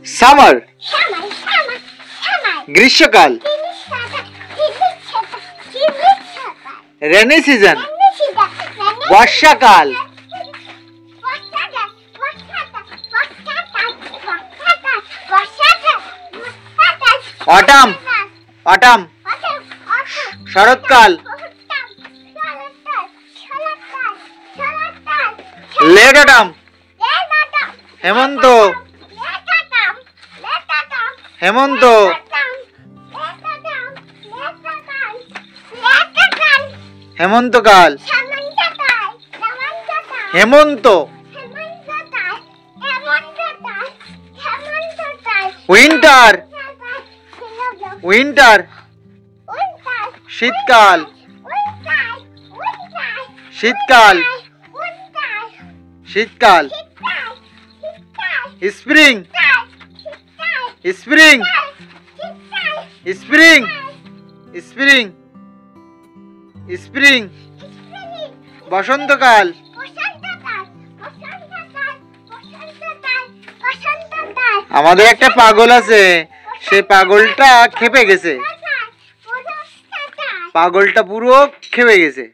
Summer গ্রীষ্মকাল। Rainy season বর্ষাকাল। Autumn autumn শরৎকাল। লেট অটাম হেমন্ত হেমন্ত হেমন্তকাল। হেমন্ত উইন্টার উইন্টার শীতকাল শীতকাল শীতকাল। Spring spring spring spring spring. বসন্তকাল। আমাদের একটা পাগল আছে, সেই পাগলটা খেপে গেছে, পাগলটা পুরো খেপে গেছে।